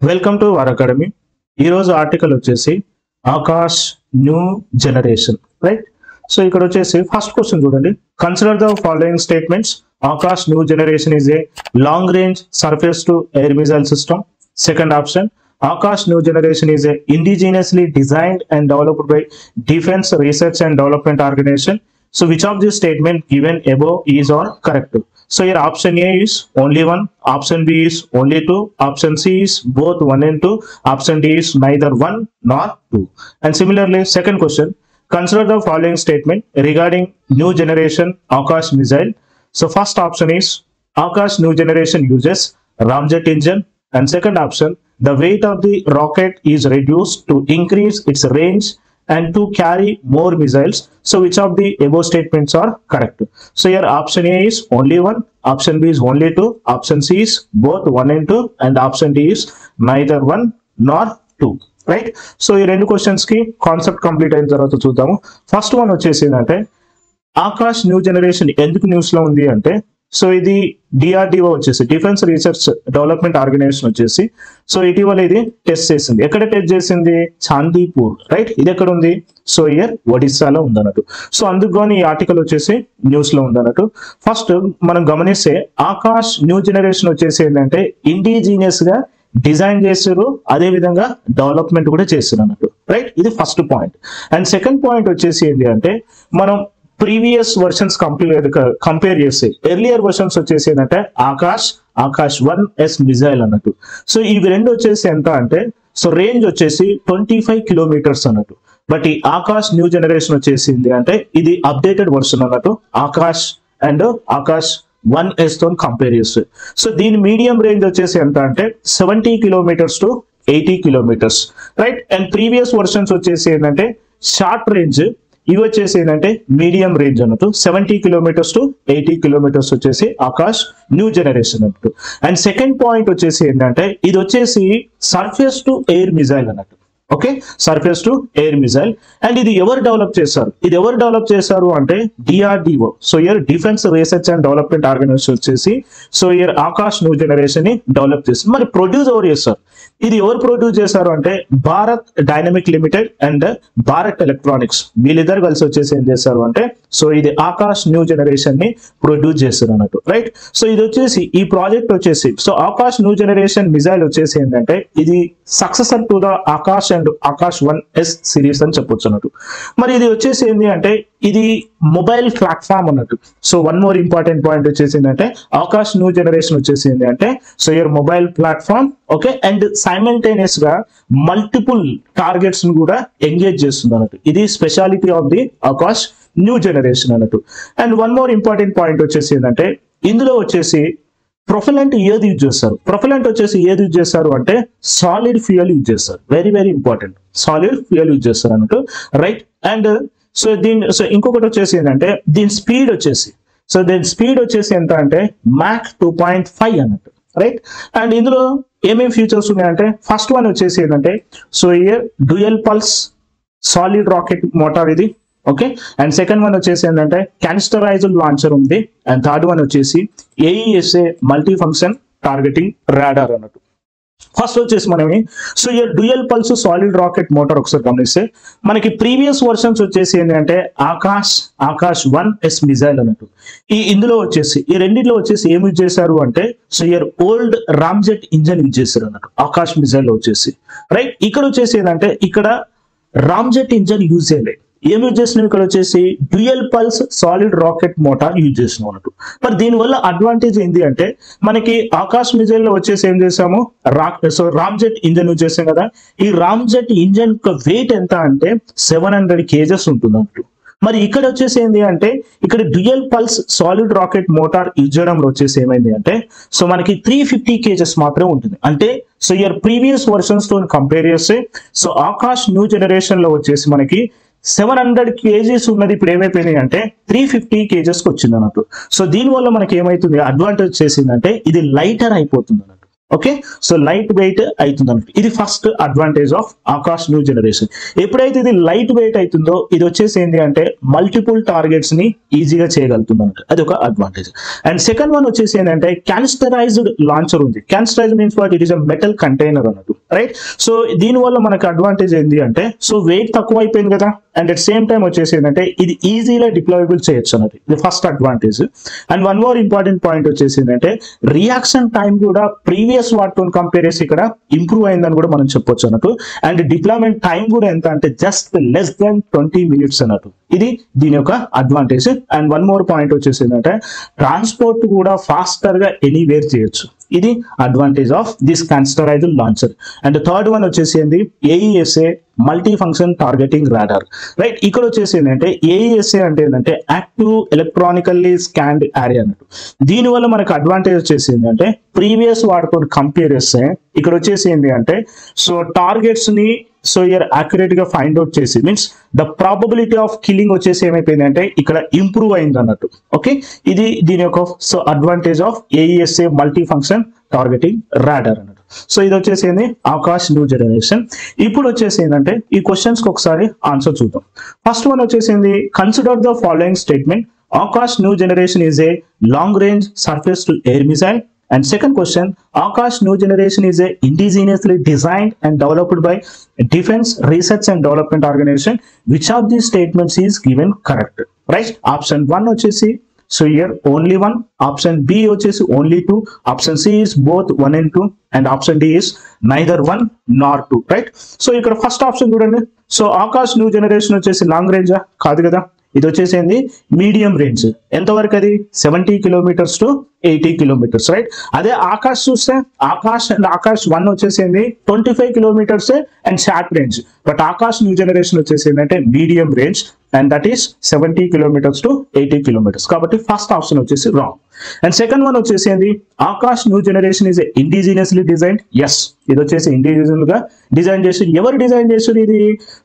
Welcome to our academy. ఈరోజు article వచ్చేసి Akash new generation, right? So ఇక్కడ వచ్చేసి ఫస్ట్ క్వశ్చన్ చూడండి. Consider the following statements. Akash new generation is a long range surface to air missile system. Second option, Akash new generation is a indigenously designed and developed by Defense Research and Development Organization. So which of these statement given above is or correct? So here option A is only one, option B is only two, option C is both one and two, option D is neither one nor two. And similarly, second question, consider the following statement regarding new generation Akash missile. So first option is Akash new generation uses ramjet engine, and second option, the weight of the rocket is reduced to increase its range and to carry more missiles. So which of the above statements are correct? So here option A is only one, option B is only two, option C is both one and two, and option D is neither one nor two, right? So ఈ రెండు questions కి concept complete అయిన తర్వాత చూద్దాము. First one వచ్చేసి ఏంటంటే Akash new generation ఎందుకు news లో ఉంది అంటే, సో ఇది డిఆర్డిఓ వచ్చేసి డిఫెన్స్ రీసెర్చ్ డెవలప్మెంట్ ఆర్గనైజేషన్ వచ్చేసి సో ఇటీవల ఇది టెస్ట్ చేసింది. ఎక్కడ టెస్ట్ చేసింది? చాందీపూర్, రైట్? ఇది ఎక్కడ ఉంది? సో ఇయర్ ఒడిస్సాలో ఉందన్నట్టు. సో అందుకు ఈ ఆర్టికల్ వచ్చేసి న్యూస్ లో ఉందన్నట్టు. ఫస్ట్ మనం గమనిస్తే ఆకాష్ న్యూ జనరేషన్ వచ్చేసి ఏంటంటే ఇండిజీనియస్ గా డిజైన్ చేస్తారు, అదే విధంగా డెవలప్మెంట్ కూడా చేస్తారు అన్నట్టు, రైట్? ఇది first point. And second point వచ్చేసి ఏంటి అంటే, మనం ప్రీవియస్ వర్షన్స్ కంపేర్ చేస్తే ఎర్లియర్ వర్షన్స్ వచ్చేసి ఏంటంటే ఆకాష్ 1S మిజైల్ అన్నట్టు. సో ఇవి రెండు వచ్చేసి ఎంత అంటే, సో రేంజ్ వచ్చేసి 25 కిలోమీటర్స్ అన్నట్టు. బట్ ఈ ఆకాష్ న్యూ జనరేషన్ వచ్చేసింది అంటే ఇది అప్డేటెడ్ వర్షన్ అన్నట్టు, ఆకాష్ అండ్ ఆకాష్ 1S తో కంపేర్ చేస్తే. సో దీని మీడియం రేంజ్ వచ్చేసి ఎంత అంటే 70 kilometres to 80 kilometres, right? And previous versions వచ్చేసి ఏంటంటే షార్ట్ రేంజ్, ఇవి వచ్చేసి ఏంటంటే మీడియం రేంజ్ అన్నట్టు, 70 కిలోమీటర్స్ టు 80 కిలోమీటర్స్ వచ్చేసి ఆకాష్ న్యూ జనరేషన్ అన్నట్టు. అండ్ సెకండ్ పాయింట్ వచ్చేసి ఏంటంటే ఇది వచ్చేసి సర్ఫేస్ టు ఎయిర్ మిజైల్ అన్నట్టు, okay? Surface to air missile. And ఇది ఎవరు డెవలప్ చేశారు? ఇది ఎవరు డెవలప్ చేశారు అంటే DRDO. So here defence research and development organisation వచ్చేసి so here Akash new generation ని డెవలప్ చేసింది. మరి ప్రొడ్యూస్ ఎవరు చేస్తారు? ఇది ఎవరు ప్రొడ్యూస్ చేశారు అంటే Bharat dynamic limited and Bharat electronics, వీళ్ళిద్దరు కలిసి వచ్చేసి ఏం చేశారు అంటే సో ఇది ఆకాష్ న్యూ జనరేషన్ ని ప్రొడ్యూస్ చేస్తారు అన్నట్టు, రైట్? సో ఇది వచ్చేసి ఈ ప్రాజెక్ట్ వచ్చేసి so Akash new generation missile వచ్చేసి ఏంటంటే ఇది successor to the Akash and Akash 1S series అని చెప్పొచ్చు అన్నట్టు. మరి ఇది వచ్చేసి ఏంటి అంటే ఇది మొబైల్ ప్లాట్ఫామ్ అన్నట్టు. So one more important point వచ్చేసి ఏంటంటే ఆకాష్ న్యూ జనరేషన్ వచ్చేసి ఏంటి అంటే so your mobile platform, okay? And simultaneous గా మల్టిపుల్ టార్గెట్స్ ను కూడా ఎంగేజ్ చేస్తుంది అన్నట్టు. ఇది speciality of the Akash new generation అన్నట్టు. And one more important point వచ్చేసి ఏంటంటే ఇందులో వచ్చేసి ప్రొఫెలెంట్ ఏది యూజ్ చేస్తారు? ప్రొఫెలెంట్ వచ్చేసి ఏది యూజ్ చేస్తారు అంటే సాలిడ్ ఫ్యూయల్ యూజ్ చేస్తారు. Very very important, solid fuel use చేస్తారు అన్నట్టు, రైట్? అండ్ సో ఇంకొకటి వచ్చేసి ఏంటంటే దీని స్పీడ్ వచ్చేసి ఎంత అంటే మ్యాక్ 2.5 అన్నట్టు, రైట్? అండ్ ఇందులో ఏమేమి ఫీచర్స్ ఉన్నాయంటే ఫస్ట్ వన్ వచ్చేసి ఏంటంటే so year dual pulse solid rocket motor ఇది, ఓకే? అండ్ సెకండ్ వన్ వచ్చేసి ఏంటంటే క్యానిస్టరైజ్డ్ లాంచర్ ఉంది. అండ్ థర్డ్ వన్ వచ్చేసి AESA multi function targeting radar అన్నట్టు. ఫస్ట్ వచ్చేసి మనమే సో ఈ dual pulse solid rocket motor ఒకసారి గమనిస్తే మనకి ప్రీవియస్ వర్షన్స్ వచ్చేసి ఏంటంటే ఆకాష్ 1S మిజైల్ అన్నట్టు. ఇందులో వచ్చేసి ఈ రెండింటిలో వచ్చేసి ఏం యూజ్ చేశారు అంటే so year old ramjet engine use చేశారు అన్నట్టు ఆకాష్ మిజైల్ లో వచ్చేసి, రైట్? ఇక్కడ వచ్చేసి ఏంటంటే ఇక్కడ రామ్జెట్ ఇంజన్ యూజ్ చేయలేదు. ఏం యూజ్ చేసినాం? ఇక్కడ వచ్చేసి dual pulse solid rocket motor use చేసినాం అన్నట్టు. మరి దీనివల్ల అడ్వాంటేజ్ ఏంటి అంటే మనకి ఆకాష్ మిజైల్ లో వచ్చేసి ఏం చేసాము రామ్జెట్ ఇంజన్ యూజ్ చేసాం కదా. ఈ రామ్జెట్ ఇంజన్ వెయిట్ ఎంత అంటే 700 kgs ఉంటుంది అన్నట్టు. మరి ఇక్కడ వచ్చేసి ఏంటి అంటే ఇక్కడ dual pulse solid rocket motor use చేయడంలో వచ్చేసి ఏమైంది అంటే సో మనకి 350 kgs మాత్రమే ఉంటుంది. అంటే సో ఇయర్ ప్రీవియస్ వర్షన్స్ తో కంపేర్ చేస్తే సో ఆకాష్ న్యూ జనరేషన్ లో వచ్చేసి మనకి 700 kgs ఉన్నది ఇప్పుడు ఏమైపోయినాయి అంటే 350 kgs కి వచ్చింది అన్నట్టు. సో దీనివల్ల మనకి ఏమైతుంది అడ్వాంటేజ్ చేసిందంటే ఇది లైటర్ అయిపోతుంది అన్నట్టు, ఓకే, సో లైట్ వెయిట్ అవుతుంది అన్నట్టు. ఇది first advantage of Akash new generation. ఎప్పుడైతే ఇది లైట్ వెయిట్ అవుతుందో ఇది వచ్చేసి ఏంటి అంటే మల్టిపుల్ టార్గెట్స్ ని ఈజీగా చేయగలుగుతుంది అన్నట్టు, అది ఒక అడ్వాంటేజ్. అండ్ సెకండ్ వన్ వచ్చేసి ఏంటంటే క్యానిస్టరైజ్డ్ లాంచర్ ఉంది. Canisterize means what, it is a metal container అన్నట్టు, రైట్. సో దీని వల్ల మనకు అడ్వాంటేజ్ ఏంటి అంటే, సో వెయిట్ తక్కువ అయిపోయింది కదా, అండ్ అట్ సేమ్ టైం వచ్చేసి ఏంటంటే ఇది ఈజీగా డిప్లాయబుల్ చేయొచ్చు అన్నది, ఇది first advantage. And one more important point వచ్చేసి ఏంటంటే రియాక్షన్ టైం కూడా ప్రీవియస్ వాటితో కంపేర్ చేసి ఇక్కడ ఇంప్రూవ్ అయిందని కూడా మనం చెప్పొచ్చు అన్నట్టు. అండ్ డిప్లాయ్మెంట్ టైం కూడా ఎంత అంటే జస్ట్ లెస్ దెన్ 20 minutes అన్నట్టు, ఇది దీని యొక్క advantage. And one more point వచ్చేసి ఏంటంటే ట్రాన్స్పోర్ట్ కూడా ఫాస్టర్ గా ఎనీవేర్ చేయొచ్చు, ఇది advantage of this canisterized launcher. And third one వచ్చేసి ఏంది AESA multi function targeting radar, right. ఇక్కడ వచ్చేసి ఏంటంటే AESA అంటే ఏంటంటే యాక్టివ్ ఎలక్ట్రానికల్లీ స్కాన్డ్ ఏరియా అన్నట్టు. దీనివల్ల మనకు అడ్వాంటేజ్ వచ్చేసి ఏంటంటే ప్రీవియస్ వాటితో కంపేర్ చేస్తే ఇక్కడ వచ్చేసి ఏంటి అంటే సో టార్గెట్స్ ని సో ఇయర్ యాక్యురేట్ గా ఫైండ్ అవుట్ చేసి means the probability of killing వచ్చేసి ఏమైపోయింది అంటే ఇక్కడ ఇంప్రూవ్ అయింది అన్నట్టు. ఓకే, ఇది దీని యొక్క so advantage of AESA multi function targeting radar అన్నట్టు. సో ఇది వచ్చేసి ఏంది ఆకాష్ న్యూ జనరేషన్. ఇప్పుడు వచ్చేసి ఏంటంటే ఈ క్వశ్చన్స్ కి ఒకసారి ఆన్సర్ చూద్దాం. ఫస్ట్ వన్ వచ్చేసి ఏంది, consider the following statement, Akash new generation is a long range surface to air missile. And second question, Akash new generation is a indigenously designed and developed by Defense Research and Development Organization. Which of these statements is given correct? Right? Option 1 వచ్చేసి so here only 1, option B వచ్చేసి only 2, option C is both 1 and 2, and option D is neither 1 nor 2. Right? So ఇక్కడ first option చూడండి. So Akash new generation వచ్చేసి long రేంజా కాదు కదా, ఇది వచ్చేసింది medium range. ఎంతవరకు అది 70 kilometers to 80 kilometers, రైట్. అదే ఆకాష్ చూస్తే ఆకాష్ 1 వచ్చేసింది 25 kilometers and short range. But Akash new generation వచ్చేసింది అంటే medium range and that is 70 kilometers to 80 kilometers. కాబట్టి ఫస్ట్ ఆప్షన్ వచ్చేసి రాంగ్. అండ్ సెకండ్ వన్ వచ్చేసి Akash new generation is indigenously designed. Yes, ఇది వచ్చేసి ఇండిజినియస్ గా డిజైన్ చేసి, ఎవరు డిజైన్ చేసారు ఇది,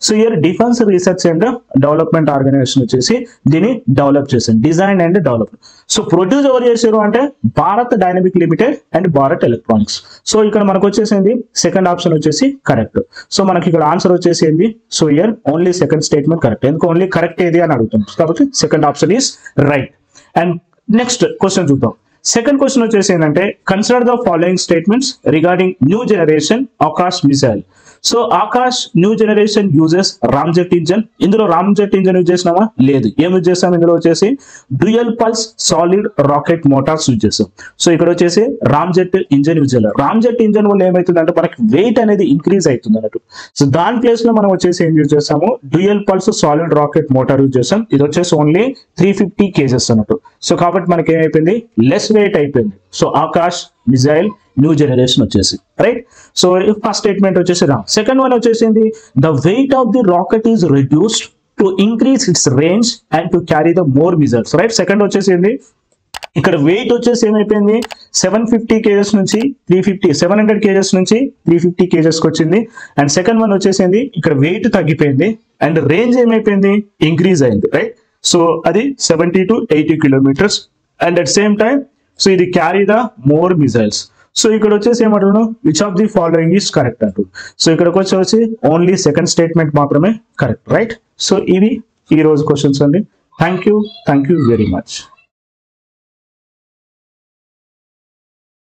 so here defence research and development organisation వచ్చేసి దీన్ని డెవలప్ చేసింది, design and development. So produce ఎవరు చేశారు అంటే Bharat dynamic limited and Bharat electronics. So ఇక్కడ మనకు వచ్చేసింది సెకండ్ ఆప్షన్ వచ్చేసి కరెక్ట్. సో మనకి ఇక్కడ ఆన్సర్ వచ్చేసింది so here only second statement correct. ఎందుకు ఓన్లీ కరెక్ట్ ఏది అని అడుగుతాం, కాబట్టి second option is right. And next question చూద్దాం. సెకండ్ క్వశ్చన్ వచ్చేసి ఏంటంటే consider the following statements regarding new generation Akash missile. So Akash new generation uses ramjet engine. ఇందులో ramjet engine use చేసినామా, లేదు. ఏం యూజ్ చేస్తాం, ఇందులో వచ్చేసి dual pulse solid rocket Motors use చేస్తాం. సో ఇక్కడ వచ్చేసి రామ్జెట్ ఇంజన్ యూజ్ చేయాలి. రామ్జెట్ ఇంజన్ వల్ల ఏమవుతుంది అంటే మనకి వెయిట్ అనేది ఇంక్రీజ్ అవుతుంది అన్నట్టు. సో దాని ప్లేస్ లో మనం వచ్చేసి ఏం యూజ్ చేస్తాము, dual pulse solid rocket motor use చేస్తాం. ఇది వచ్చేసి ఓన్లీ 350 kgs అన్నట్టు. సో కాబట్టి మనకి ఏమైపోయింది, లెస్ వెయిట్ అయిపోయింది. So Akash missile new generation వచ్చేసి రైట్. సో ఫస్ట్ స్టేట్మెంట్ వచ్చేసి రాంగ్. సెకండ్ వన్ వచ్చేసింది the weight of the rocket is reduced to increase it's range and to carry the more missiles, right. Second వచ్చేసింది ఇక్కడ wait వచ్చేసి ఏమైపోయింది 750 kgs నుంచి 700 kgs నుంచి 350 kgs కి వచ్చింది. అండ్ సెకండ్ వన్ వచ్చేసింది ఇక్కడ వెయిట్ తగ్గిపోయింది అండ్ రేంజ్ ఏమైపోయింది, ఇంక్రీజ్ అయింది, రైట్. సో అది 70 to 80 kilometers and at same time so ఇది carry the more missiles. So ఇక్కడ వచ్చేసి ఏమంటున్నాను, which of the following is correct అంటూ. సో ఇక్కడికి వచ్చేసి ఓన్లీ సెకండ్ స్టేట్మెంట్ మాత్రమే కరెక్ట్, రైట్. సో ఇవి ఈ రోజు క్వశ్చన్స్ అండి. Thank you very much.